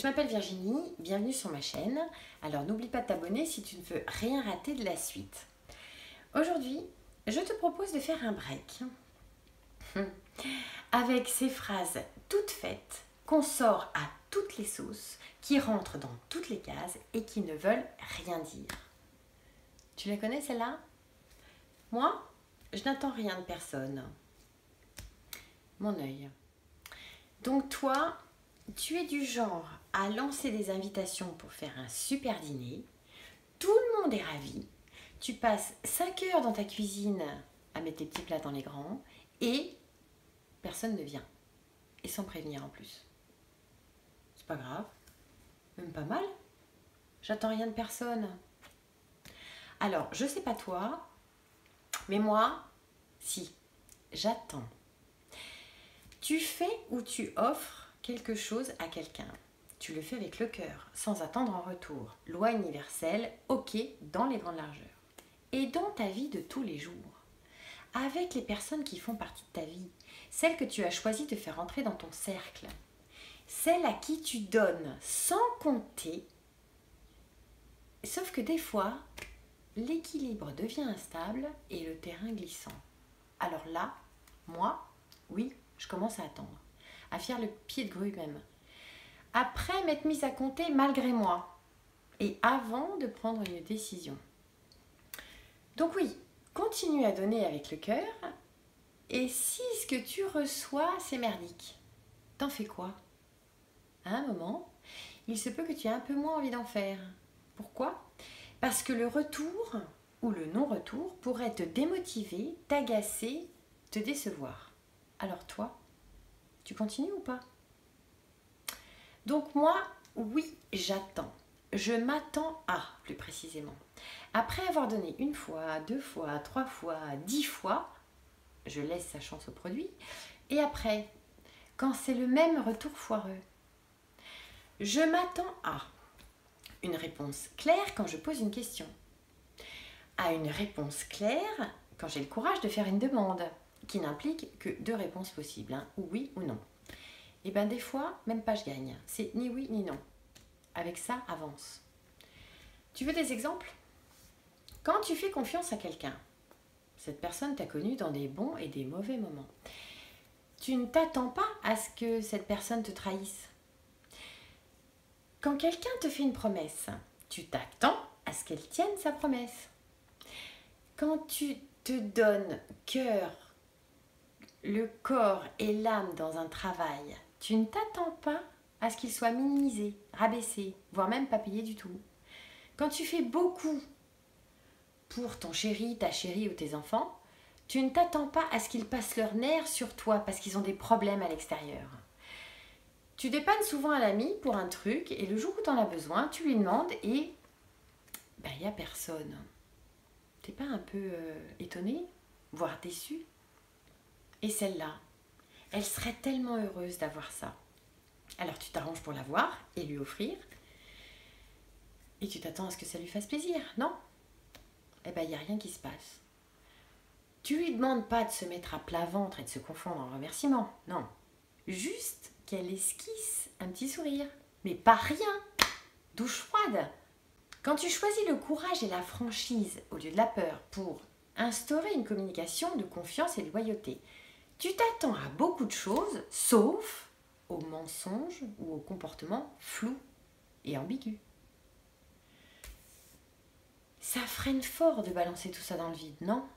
Je m'appelle Virginie, bienvenue sur ma chaîne. Alors n'oublie pas de t'abonner si tu ne veux rien rater de la suite. Aujourd'hui, je te propose de faire un break avec ces phrases toutes faites qu'on sort à toutes les sauces, qui rentrent dans toutes les cases et qui ne veulent rien dire. Tu la connais celle-là? Moi, je n'attends rien de personne. Mon œil. Donc toi, tu es du genre à lancer des invitations pour faire un super dîner. Tout le monde est ravi. Tu passes 5 heures dans ta cuisine à mettre tes petits plats dans les grands et personne ne vient. Et sans prévenir en plus. C'est pas grave. Même pas mal. J'attends rien de personne. Alors, je sais pas toi, mais moi, si, j'attends. Tu fais ou tu offres quelque chose à quelqu'un. Tu le fais avec le cœur, sans attendre en retour. Loi universelle, ok, dans les grandes largeurs. Et dans ta vie de tous les jours, avec les personnes qui font partie de ta vie, celles que tu as choisi de faire entrer dans ton cercle, celles à qui tu donnes sans compter, sauf que des fois, l'équilibre devient instable et le terrain glissant. Alors là, moi, oui, je commence à attendre, à faire le pied de grue même. Après m'être mise à compter malgré moi et avant de prendre une décision. Donc oui, continue à donner avec le cœur et si ce que tu reçois c'est merdique, t'en fais quoi? À un moment, il se peut que tu aies un peu moins envie d'en faire. Pourquoi? Parce que le retour ou le non-retour pourrait te démotiver, t'agacer, te décevoir. Alors toi, tu continues ou pas? Donc moi, oui, j'attends. Je m'attends à, plus précisément. Après avoir donné une fois, 2 fois, 3 fois, 10 fois, je laisse sa chance au produit. Et après, quand c'est le même retour foireux, je m'attends à une réponse claire quand je pose une question. À une réponse claire quand j'ai le courage de faire une demande, qui n'implique que 2 réponses possibles, hein, ou oui ou non. Et bien des fois, même pas je gagne. C'est ni oui ni non. Avec ça, avance. Tu veux des exemples? Quand tu fais confiance à quelqu'un, cette personne t'a connu dans des bons et des mauvais moments. Tu ne t'attends pas à ce que cette personne te trahisse. Quand quelqu'un te fait une promesse, tu t'attends à ce qu'elle tienne sa promesse. Quand tu te donnes cœur, le corps et l'âme dans un travail, tu ne t'attends pas à ce qu'il soit minimisé, rabaissé, voire même pas payé du tout. Quand tu fais beaucoup pour ton chéri, ta chérie ou tes enfants, tu ne t'attends pas à ce qu'ils passent leur nerf sur toi parce qu'ils ont des problèmes à l'extérieur. Tu dépannes souvent un ami pour un truc et le jour où tu en as besoin, tu lui demandes et il n'y a personne. T'es pas un peu étonné, voire déçu? Et celle-là, elle serait tellement heureuse d'avoir ça. Alors tu t'arranges pour l'avoir et lui offrir. Et tu t'attends à ce que ça lui fasse plaisir, non? Eh bien, il n'y a rien qui se passe. Tu lui demandes pas de se mettre à plat ventre et de se confondre en remerciements, non. Juste qu'elle esquisse un petit sourire. Mais pas rien. Douche froide. Quand tu choisis le courage et la franchise au lieu de la peur pour instaurer une communication de confiance et de loyauté, tu t'attends à beaucoup de choses, sauf aux mensonges ou aux comportements flous et ambigus. Ça freine fort de balancer tout ça dans le vide, non?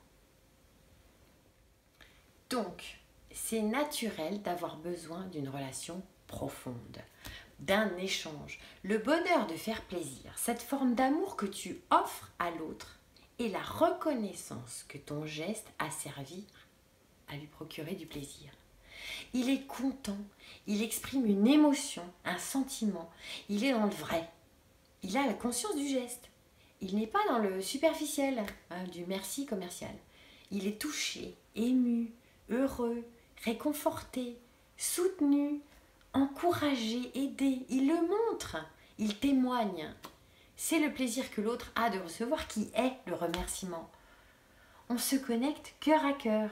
Donc, c'est naturel d'avoir besoin d'une relation profonde, d'un échange, le bonheur de faire plaisir, cette forme d'amour que tu offres à l'autre et la reconnaissance que ton geste a servi à lui procurer du plaisir. Il est content, il exprime une émotion, un sentiment, il est dans le vrai. Il a la conscience du geste. Il n'est pas dans le superficiel, du merci commercial. Il est touché, ému, heureux, réconforté, soutenu, encouragé, aidé. Il le montre, il témoigne. C'est le plaisir que l'autre a de recevoir qui est le remerciement. On se connecte cœur à cœur.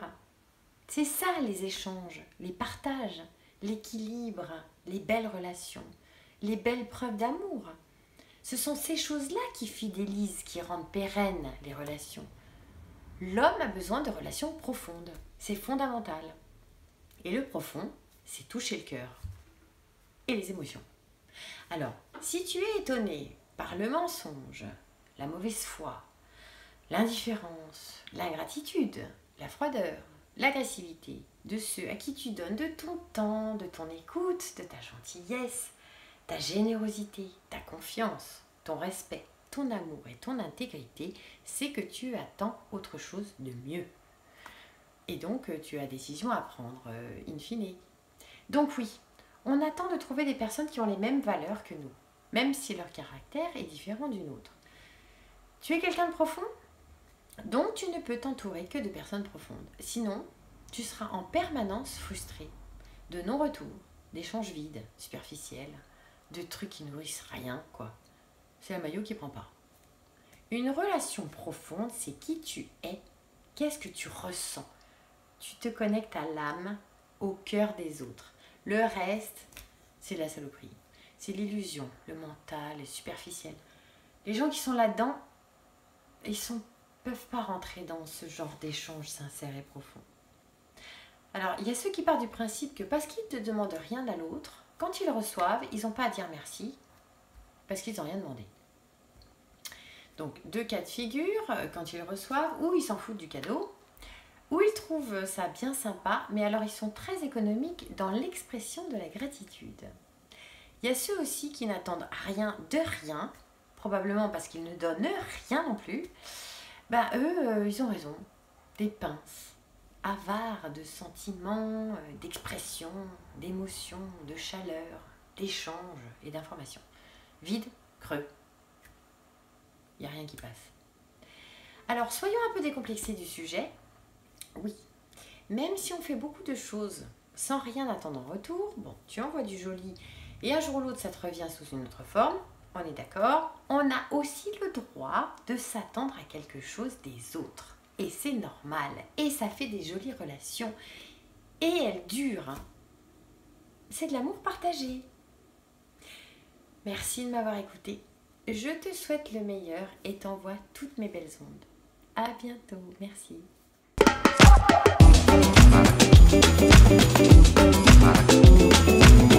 C'est ça les échanges, les partages, l'équilibre, les belles relations, les belles preuves d'amour. Ce sont ces choses-là qui fidélisent, qui rendent pérennes les relations. L'homme a besoin de relations profondes. C'est fondamental. Et le profond, c'est toucher le cœur et les émotions. Alors, si tu es étonné par le mensonge, la mauvaise foi, l'indifférence, l'ingratitude, la froideur, l'agressivité de ceux à qui tu donnes de ton temps, de ton écoute, de ta gentillesse, ta générosité, ta confiance, ton respect, ton amour et ton intégrité, c'est que tu attends autre chose de mieux. Et donc, tu as décision à prendre, in fine. Donc oui, on attend de trouver des personnes qui ont les mêmes valeurs que nous, même si leur caractère est différent du nôtre. Tu es quelqu'un de profond ? Donc tu ne peux t'entourer que de personnes profondes. Sinon, tu seras en permanence frustré de non-retour, d'échanges vides, superficiels, de trucs qui nourrissent rien, quoi. C'est la maillot qui prend pas. Une relation profonde, c'est qui tu es, qu'est-ce que tu ressens. Tu te connectes à l'âme, au cœur des autres. Le reste, c'est la saloperie. C'est l'illusion, le mental, le superficiel. Les gens qui sont là-dedans, ils peuvent pas rentrer dans ce genre d'échange sincère et profond. Alors, il y a ceux qui partent du principe que parce qu'ils ne demandent rien à l'autre, quand ils le reçoivent, ils n'ont pas à dire merci, parce qu'ils n'ont rien demandé. Donc, 2 cas de figure, quand ils le reçoivent, ou ils s'en foutent du cadeau, ou ils trouvent ça bien sympa, mais alors ils sont très économiques dans l'expression de la gratitude. Il y a ceux aussi qui n'attendent rien de rien, probablement parce qu'ils ne donnent rien non plus. Eux, ils ont raison. Des pinces, avares de sentiments, d'expression, d'émotions, de chaleur, d'échanges et d'informations. Vide, creux. Il n'y a rien qui passe. Alors, soyons un peu décomplexés du sujet. Oui, même si on fait beaucoup de choses sans rien attendre en retour, bon, tu envoies du joli et un jour ou l'autre ça te revient sous une autre forme, on est d'accord, on a aussi le droit de s'attendre à quelque chose des autres. Et c'est normal, et ça fait des jolies relations, et elles durent. Hein. C'est de l'amour partagé. Merci de m'avoir écouté. Je te souhaite le meilleur et t'envoie toutes mes belles ondes. À bientôt, merci. Thank you.